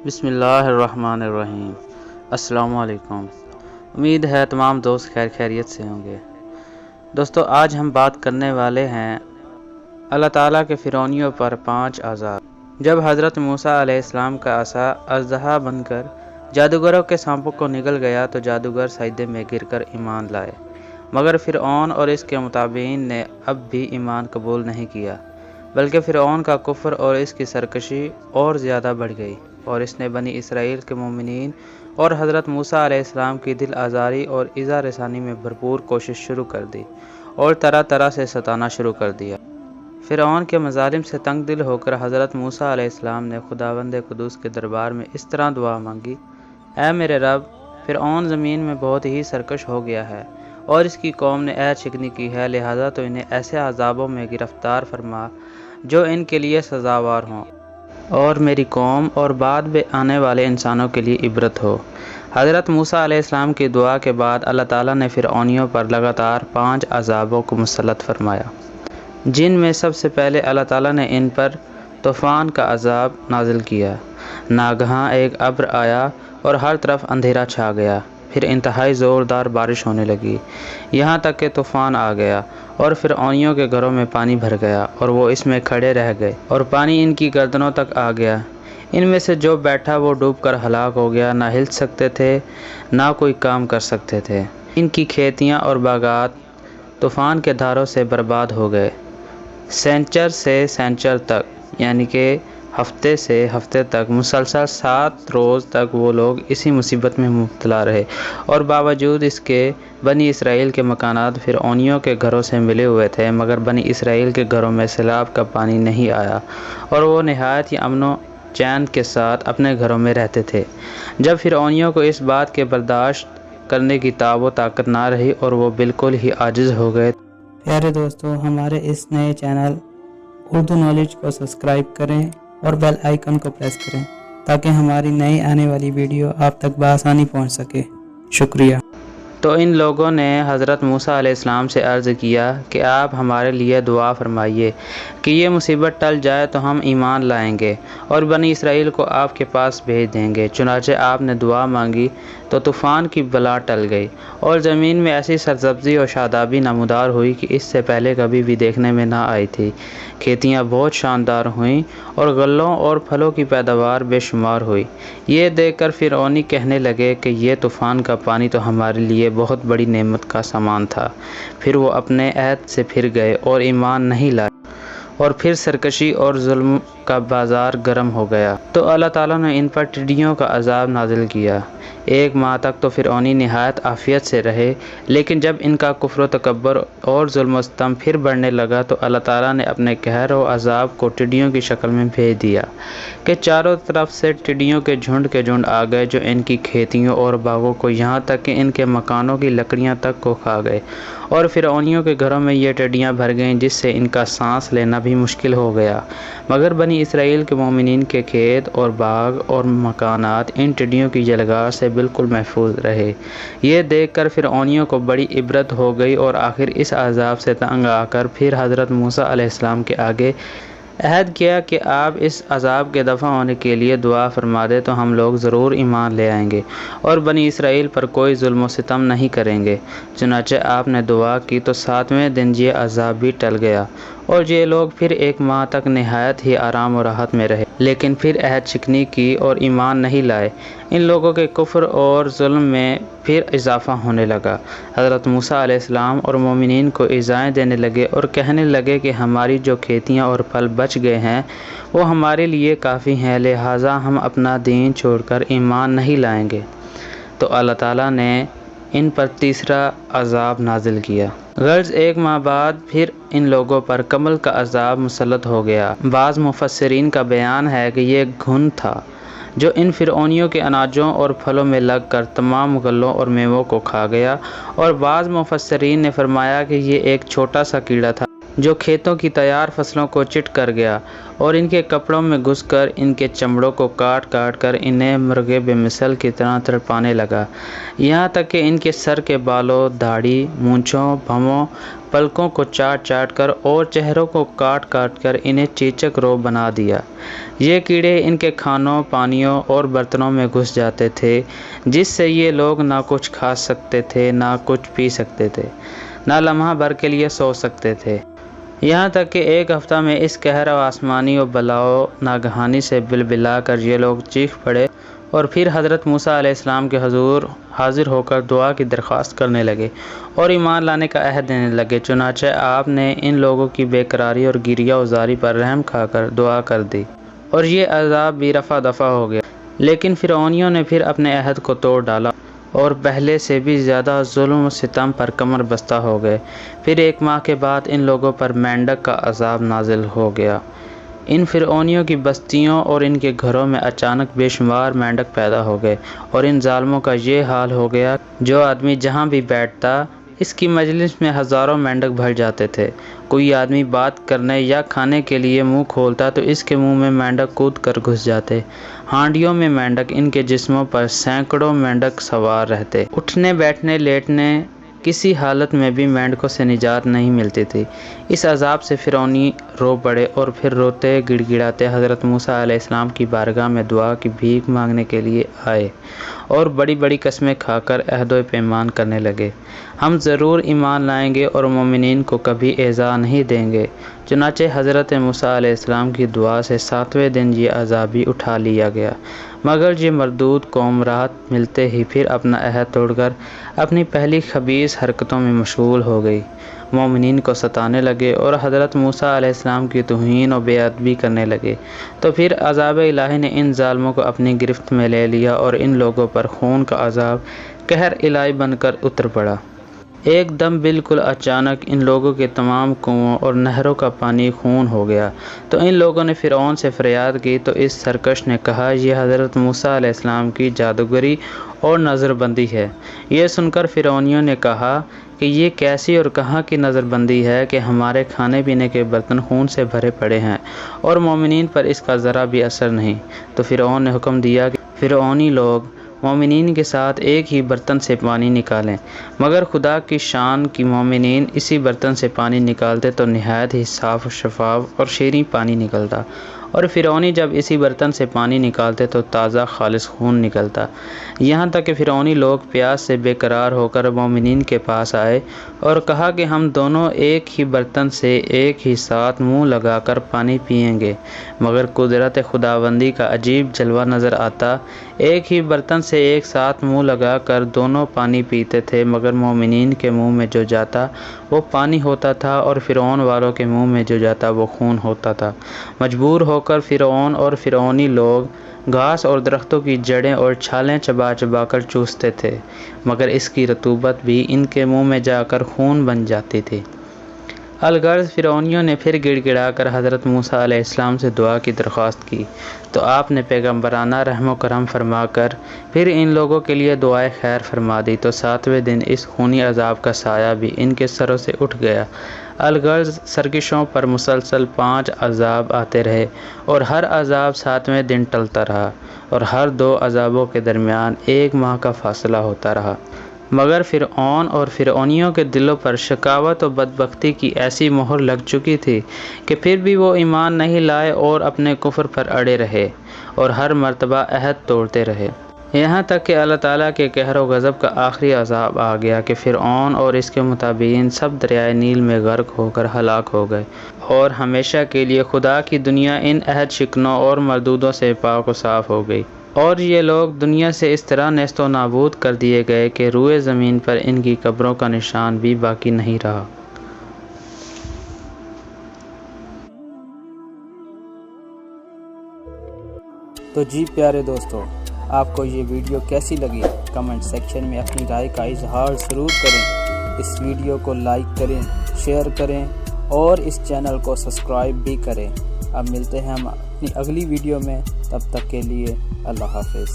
بسم اللہ الرحمن الرحیم۔ السلام علیکم۔ امید ہے تمام دوست خیریت سے ہوں گے۔ دوستو، آج ہم بات کرنے والے ہیں اللہ تعالیٰ کے فرعونیوں پر 5 آزار۔ جب حضرت موسی علیہ السلام کا عصا اژدہا بن کر جادوگروں کے سانپوں کو نگل گیا تو جادوگر سجدے میں گر کر ایمان لائے، مگر فرعون اور اس کے متبعین نے اب بھی ایمان قبول نہیں کیا، بلکہ فرعون کا کفر اور اس کی سرکشی اور زیادہ بڑھ گئی، اور اس نے بنی اسرائیل کے مومنین اور حضرت موسی علیہ السلام کی دل آزاری اور ایذا رسانی میں بھرپور کوشش شروع کر دی اور طرح طرح سے ستانا شروع کر دیا۔ فرعون کے مظالم سے تنگ دل ہو کر حضرت موسی علیہ السلام نے خداوند قدوس کے دربار میں اس طرح دعا مانگی: اے میرے رب، فرعون زمین میں بہت ہی سرکش ہو گیا ہے اور اس کی قوم نے عہد شکنی کی ہے، لہذا تو انہیں ایسے عذابوں میں گرفتار فرما جو ان کے لیے سزاوار ہوں، اور میری قوم اور بعد میں آنے والے انسانوں کے لیے عبرت ہو۔ حضرت موسی علیہ السلام کی دعا کے بعد اللہ تعالیٰ نے فرعونیوں پر لگاتار 5 عذابوں کو مسلط فرمایا، جن میں سب سے پہلے اللہ تعالیٰ نے ان پر طوفان کا عذاب نازل کیا۔ ناگہاں ایک ابر آیا اور ہر طرف اندھیرا چھا گیا، پھر انتہائی زوردار بارش ہونے لگی، یہاں تک کہ طوفان آ گیا اور فرعونیوں کے گھروں میں پانی بھر گیا اور وہ اس میں کھڑے رہ گئے اور پانی ان کی گردنوں تک آ گیا۔ ان میں سے جو بیٹھا وہ ڈوب کر ہلاک ہو گیا، نہ ہل سکتے تھے نہ کوئی کام کر سکتے تھے۔ ان کی کھیتیاں اور باغات طوفان کے دھاروں سے برباد ہو گئے۔ سینچر سے سینچر تک، یعنی کہ ہفتے سے ہفتے تک مسلسل 7 روز تک وہ لوگ اسی مصیبت میں مبتلا رہے، اور باوجود اس کے بنی اسرائیل کے مکانات فرعونیوں کے گھروں سے ملے ہوئے تھے، مگر بنی اسرائیل کے گھروں میں سیلاب کا پانی نہیں آیا اور وہ نہایت ہی امن و چین کے ساتھ اپنے گھروں میں رہتے تھے۔ جب فرعونیوں کو اس بات کے برداشت کرنے کی تاب و طاقت نہ رہی اور وہ بالکل ہی عاجز ہو گئے۔ پیارے دوستو، ہمارے اس نئے چینل اردو نالج کو سبسکرائب کریں اور بیل آئیکن کو پریس کریں تاکہ ہماری نئی آنے والی ویڈیو آپ تک بآسانی پہنچ سکے۔ شکریہ۔ تو ان لوگوں نے حضرت موسی علیہ السلام سے عرض کیا کہ آپ ہمارے لیے دعا فرمائیے کہ یہ مصیبت ٹل جائے تو ہم ایمان لائیں گے اور بنی اسرائیل کو آپ کے پاس بھیج دیں گے۔ چنانچہ آپ نے دعا مانگی تو طوفان کی بلا ٹل گئی اور زمین میں ایسی سرسبزی اور شادابی نمودار ہوئی کہ اس سے پہلے کبھی بھی دیکھنے میں نہ آئی تھی۔ کھیتیاں بہت شاندار ہوئیں اور غلوں اور پھلوں کی پیداوار بے شمار ہوئی۔ یہ دیکھ کر فرعونی کہنے لگے کہ یہ طوفان کا پانی تو ہمارے لیے بہت بڑی نعمت کا سامان تھا۔ پھر وہ اپنے عہد سے پھر گئے اور ایمان نہیں لائے، اور پھر سرکشی اور ظلم کا بازار گرم ہو گیا تو اللہ تعالیٰ نے ان پر ٹڈیوں کا عذاب نازل کیا۔ 1 ماہ تک تو فرعونی نہایت عافیت سے رہے، لیکن جب ان کا کفر و تکبر اور ظلم و ستم پھر بڑھنے لگا تو اللہ تعالیٰ نے اپنے قہر و عذاب کو ٹڈیوں کی شکل میں بھیج دیا کہ چاروں طرف سے ٹڈیوں کے جھنڈ آ گئے جو ان کی کھیتیوں اور باغوں کو، یہاں تک کہ ان کے مکانوں کی لکڑیاں تک کو کھا گئے، اور فرعونیوں کے گھروں میں یہ ٹڈیاں بھر گئیں جس سے ان کا سانس لینا بھی مشکل ہو گیا، مگر بنی اسرائیل کے مومنین کے کھیت اور باغ اور مکانات ان ٹڈیوں کی جلگار سے بالکل محفوظ رہے۔ یہ دیکھ کر فرعونیوں کو بڑی عبرت ہو گئی اور آخر اس عذاب سے تنگ آ کر پھر حضرت موسی علیہ السلام کے آگے عہد کیا کہ آپ اس عذاب کے دفع ہونے کے لیے دعا فرما دے تو ہم لوگ ضرور ایمان لے آئیں گے اور بنی اسرائیل پر کوئی ظلم و ستم نہیں کریں گے۔ چنانچہ آپ نے دعا کی تو 7ویں دن یہ عذاب بھی ٹل گیا اور یہ لوگ پھر 1 ماہ تک نہایت ہی آرام و راحت میں رہے، لیکن پھر عہد شکنی کی اور ایمان نہیں لائے۔ ان لوگوں کے کفر اور ظلم میں پھر اضافہ ہونے لگا۔ حضرت موسی علیہ السلام اور مومنین کو ایذائیں دینے لگے اور کہنے لگے کہ ہماری جو کھیتیاں اور پھل بچ گئے ہیں وہ ہمارے لیے کافی ہیں، لہٰذا ہم اپنا دین چھوڑ کر ایمان نہیں لائیں گے۔ تو اللہ تعالیٰ نے ان پر تیسرا عذاب نازل کیا۔ غرض 1 ماہ بعد پھر ان لوگوں پر کمل کا عذاب مسلط ہو گیا۔ بعض مفسرین کا بیان ہے کہ یہ گھن تھا جو ان فرعونیوں کے اناجوں اور پھلوں میں لگ کر تمام غلوں اور میووں کو کھا گیا، اور بعض مفسرین نے فرمایا کہ یہ ایک چھوٹا سا کیڑا تھا جو کھیتوں کی تیار فصلوں کو چٹ کر گیا اور ان کے کپڑوں میں گھس کر ان کے چمڑوں کو کاٹ کاٹ کر انہیں مرغے بے مثل کی طرح تڑپانے لگا، یہاں تک کہ ان کے سر کے بالوں، داڑھی، مونچھوں، بھووں، پلکوں کو چاٹ چاٹ کر اور چہروں کو کاٹ کاٹ کر انہیں چیچک رو بنا دیا۔ یہ کیڑے ان کے کھانوں، پانیوں اور برتنوں میں گھس جاتے تھے، جس سے یہ لوگ نہ کچھ کھا سکتے تھے، نہ کچھ پی سکتے تھے، نہ لمحہ بھر کے لیے سو سکتے تھے، یہاں تک کہ ایک ہفتہ میں اس قہر و آسمانی و بلاؤ ناگہانی سے بلبلا کر یہ لوگ چیخ پڑے اور پھر حضرت موسی علیہ السلام کے حضور حاضر ہو کر دعا کی درخواست کرنے لگے اور ایمان لانے کا عہد دینے لگے۔ چنانچہ آپ نے ان لوگوں کی بے قراری اور گریہ و زاری پر رحم کھا کر دعا کر دی اور یہ عذاب بھی رفع دفع ہو گیا، لیکن فرعونیوں نے پھر اپنے عہد کو توڑ ڈالا اور پہلے سے بھی زیادہ ظلم و ستم پر کمر بستہ ہو گئے۔ پھر 1 ماہ کے بعد ان لوگوں پر مینڈک کا عذاب نازل ہو گیا۔ ان فرعونیوں کی بستیوں اور ان کے گھروں میں اچانک بے شمار مینڈک پیدا ہو گئے اور ان ظالموں کا یہ حال ہو گیا جو آدمی جہاں بھی بیٹھتا اس کی مجلس میں ہزاروں مینڈک بھر جاتے تھے۔ کوئی آدمی بات کرنے یا کھانے کے لیے منہ کھولتا تو اس کے منہ میں مینڈک کود کر گھس جاتے۔ ہانڈیوں میں مینڈک، ان کے جسموں پر سینکڑوں مینڈک سوار رہتے۔ اٹھنے بیٹھنے لیٹنے کسی حالت میں بھی مینڈکوں سے نجات نہیں ملتی تھی۔ اس عذاب سے فرعونی رو پڑے اور پھر روتے گڑ گڑاتے حضرت موسی علیہ السلام کی بارگاہ میں دعا کی بھیک مانگنے کے لیے آئے اور بڑی بڑی قسمیں کھا کر عہد و پیمان کرنے لگے، ہم ضرور ایمان لائیں گے اور مومنین کو کبھی ایذا نہیں دیں گے۔ چنانچہ حضرت موسی علیہ السلام کی دعا سے 7ویں دن یہ عذاب بھی اٹھا لیا گیا، مگر یہ مردود قوم راحت ملتے ہی پھر اپنا عہد توڑ کر اپنی پہلی خبیث حرکتوں میں مشغول ہو گئی، مومنین کو ستانے لگے اور حضرت موسی علیہ السلام کی توہین و بے ادبی کرنے لگے۔ تو پھر عذاب الہی نے ان ظالموں کو اپنی گرفت میں لے لیا اور ان لوگوں پر خون کا عذاب قہر الہی بن کر اتر پڑا۔ ایک دم بالکل اچانک ان لوگوں کے تمام کنووں اور نہروں کا پانی خون ہو گیا۔ تو ان لوگوں نے فرعون سے فریاد کی تو اس سرکش نے کہا، یہ حضرت موسی علیہ السلام کی جادوگری اور نظر بندی ہے۔ یہ سن کر فرعونیوں نے کہا کہ یہ کیسی اور کہاں کی نظر بندی ہے کہ ہمارے کھانے پینے کے برتن خون سے بھرے پڑے ہیں اور مومنین پر اس کا ذرا بھی اثر نہیں۔ تو فرعون نے حکم دیا کہ فرعونی لوگ مومنین کے ساتھ ایک ہی برتن سے پانی نکالیں، مگر خدا کی شان کی مومنین اسی برتن سے پانی نکالتے تو نہایت ہی صاف و شفاف اور شیریں پانی نکلتا، اور فرعونی جب اسی برتن سے پانی نکالتے تو تازہ خالص خون نکلتا، یہاں تک کہ فرعونی لوگ پیاس سے بے قرار ہو کر مومنین کے پاس آئے اور کہا کہ ہم دونوں ایک ہی برتن سے ایک ہی ساتھ منہ لگا کر پانی پئیں گے، مگر قدرت خداوندی کا عجیب جلوہ نظر آتا، ایک ہی برتن سے ایک ساتھ منہ لگا کر دونوں پانی پیتے تھے، مگر مومنین کے منہ میں جو جاتا وہ پانی ہوتا تھا اور فرعون والوں کے منہ میں جو جاتا وہ خون ہوتا تھا۔ مجبور ہو کر فرعون اور فرعونی لوگ گھاس اور درختوں کی جڑیں اور چھالیں چبا چبا کر چوستے تھے، مگر اس کی رطوبت بھی ان کے منہ میں جا کر خون بن جاتی تھی۔ الغرض فرعونیوں نے پھر گڑ گڑا کر حضرت موسی علیہ السلام سے دعا کی درخواست کی تو آپ نے پیغمبرانہ رحم و کرم فرما کر پھر ان لوگوں کے لیے دعائے خیر فرما دی، تو 7ویں دن اس خونی عذاب کا سایہ بھی ان کے سروں سے اٹھ گیا۔ الغرض سرکشوں پر مسلسل 5 عذاب آتے رہے اور ہر عذاب 7ویں دن ٹلتا رہا اور ہر 2 عذابوں کے درمیان 1 ماہ کا فاصلہ ہوتا رہا، مگر فرعون اور فرعونیوں کے دلوں پر شقاوت و بدبختی کی ایسی مہر لگ چکی تھی کہ پھر بھی وہ ایمان نہیں لائے اور اپنے کفر پر اڑے رہے اور ہر مرتبہ عہد توڑتے رہے، یہاں تک کہ اللہ تعالیٰ کے قہر و غضب کا آخری عذاب آ گیا کہ فرعون اور اس کے متبعین سب دریائے نیل میں غرق ہو کر ہلاک ہو گئے اور ہمیشہ کے لیے خدا کی دنیا ان عہد شکنوں اور مردودوں سے پاک و صاف ہو گئی، اور یہ لوگ دنیا سے اس طرح نیست و نابود کر دیے گئے کہ روئے زمین پر ان کی قبروں کا نشان بھی باقی نہیں رہا۔ تو جی پیارے دوستو، آپ کو یہ ویڈیو کیسی لگی؟ کمنٹ سیکشن میں اپنی رائے کا اظہار ضرور کریں، اس ویڈیو کو لائک کریں، شیئر کریں اور اس چینل کو سبسکرائب بھی کریں۔ اب ملتے ہیں ہم اپنی اگلی ویڈیو میں، تب تک کے لیے اللہ حافظ۔